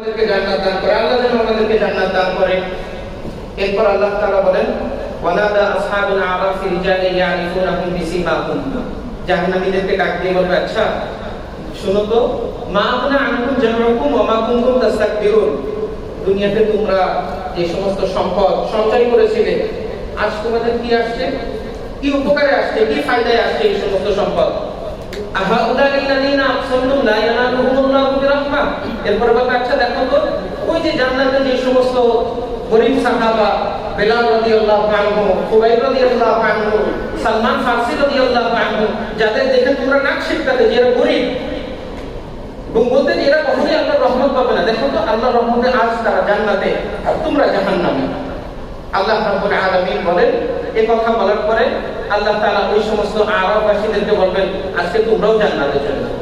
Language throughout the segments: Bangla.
আমাদেরকে জান্নাত দান করে, আল্লাহ যেন আমাদেরকে জান্নাত দান করে। এরপর আল্লাহ তাআলা বলেন ওয়ানাদা আসহাবুল আরাফি রিজালি ইয়ারিফুনাহুম বিসিমাহুম, জাহান্নামীদেরকে ডাক দিয়ে বলবে, আচ্ছা শুনো তো, মা আনা আনকুম জামউকুম ওয়া মা কুনতুম তাস্তাকবিরুন, দুনিয়াতে তোমরা যে সমস্ত সম্পদ সঞ্চয় করেছিলে, আজ তোমাদের কি আসছে, কি উপকারে আসছে, কি ফায়দায় আসছে এই সমস্ত সম্পদ? এরপর আচ্ছা দেখো তো, ওই যে জান্নাতে যে সমস্ত গরীব সাহাবা বেলাল রাদিয়াল্লাহু আনহু, খুবাইব রাদিয়াল্লাহু আনহু, সালমান ফারসি রাদিয়াল্লাহু আনহু, যাদের দেখে তোমরা নাক শিটকাতে যে এরা গরীব এবং বলতে যে এরা কখনোই আল্লাহর রহমত পাবে না, দেখো তো আল্লাহর রহমতে আজ তারা জান্নাতে আর তোমরা জাহান্নামে। আল্লাহ রাব্বুল আলামিন বলেন, এই কথা বলার পরে আল্লাহ তাআলা ওই সমস্ত আরববাসীদেরকে বলবেন, আজকে তোমরাও জান্নাতে চলে যাও।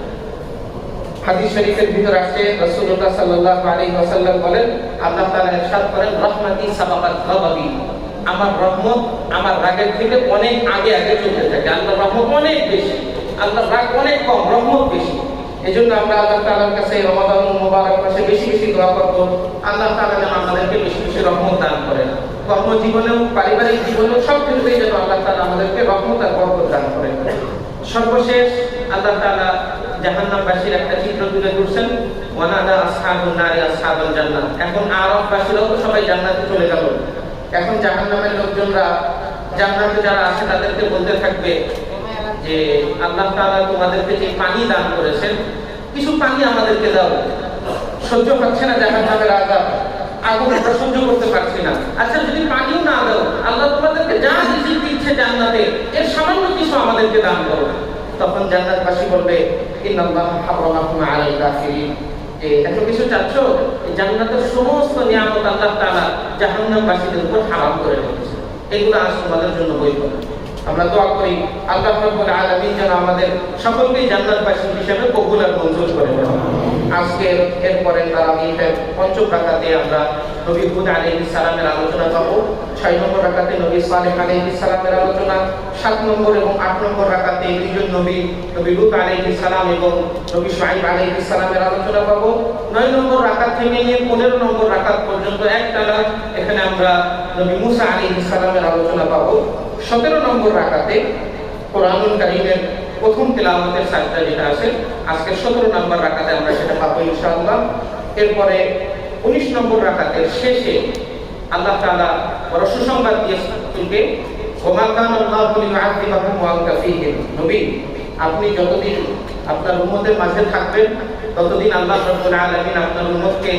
হাদিস শরীফের ভিতর আসছে রাসূলুল্লাহ সাল্লাল্লাহু আলাইহি ওয়াসাল্লাম বলেন, আল্লাহ তাআলা ইরশাদ করেন, রহমতি সাবাকাত গাদাবি, আমার রহমত আমার রাগের থেকে অনেক আগে আগে চলতে থাকে। আল্লাহর রহমত অনেক বেশি, আল্লাহর রাগ অনেক কম, রহমত বেশি। এজন্য আমরা আল্লাহ তাআলার কাছে রমাদানুল মুবারক মাসে বেশি বেশি দোয়া করব, আল্লাহ তাআলা যেন আমাদেরকে বেশি বেশি রহমত দান করেন। কর্মজীবনেও, পারিবারিক জীবনেও, সব ক্ষেত্রেই যেন আল্লাহ তাআলা আমাদেরকে রহমত আর বরকত দান করেন। সর্বশেষ আল্লাহ তাআলা জাহান্নামবাসীর একটা চিত্র তুলে ধরছেন, ওয়ানাদা আসহাবুন নারি আসহাবাল জান্নাহ। এখন আরববাসীরাও তো সবাই জান্নাতে চলে গেল, এখন জাহান্নামের লোকজনরা জান্নাতে যারা আছে তাদেরকে বলতে থাকবে যে আল্লাহ তাআলা তোমাদেরকে যে পানি দান করেছেন, কিছু পানি আমাদেরকে দাও, সহ্য হচ্ছে না জাহান্নামের আযাব, আগুন আমরা সহ্য করতে পারছি না। আচ্ছা যদি পানিও না দাও, আল্লাহ তোমাদেরকে যা রিজিক দিচ্ছে জান্নাতে এর সামান্য কিছু আমাদেরকে দান করো। তখন জান্নাতবাসী বলবে, ইন্নাল্লাহা হারামাহুম আলাল কাফিরিন, যে এত কিছু চাচ্ছ, এই জান্নাতের সমস্ত নিয়ামত আল্লাহ তাআলা জাহান্নামবাসীদের উপর হারাম করে রেখেছে, এগুলো আজ তোমাদের জন্য বৈধ না। আমরা দোয়া করি আল্লাহ রাব্বুল আলামিন যেন আমাদের সকলকেই জান্নাতবাসী হিসেবে কবুল আর মঞ্জুর করে নেন। আজকে এরপরে তারাবিহের পঞ্চম রাকাতে আমরা নবী হুদ আলাইহিস সালামের আলোচনা পাবো, 6 নম্বর রাকাতে নবী সালেহ আলাইহিস সালামের আলোচনা, 7 নম্বর এবং 8 নম্বর রাকাতে দুইজন নবী লূত আলাইহিস সালাম এবং নবী শুআইব আলাইহিস সালামের আলোচনা পাবো। 9 নম্বর রাকাত থেকে নিয়ে 15 নম্বর রাকাত পর্যন্ত একটানা এখানে আমরা নবী মুসা আলাইহিস সালামের আলোচনা পাবো। 17 নম্বর রাকাতে কোরআনুল কারীমের প্রথম তেলাওয়াতের সাজদা যেটা আছে, আজকে 17 নম্বর রাকাতে আমরা সেটা পাবো ইনশাআল্লাহ। এরপরে 19 নম্বর রাকাতের শেষে আল্লাহ তাআলা বড় সুসংবাদ দিয়েছেন, ওমা কানা আল্লাহু লিয়ুআযিবাহুম ওয়া আনতা ফীহিম, নবী আপনি যতদিন আপনার উম্মতের মাঝে থাকবেন ততদিন আল্লাহ রাব্বুল আলামিন আপনার উম্মতকে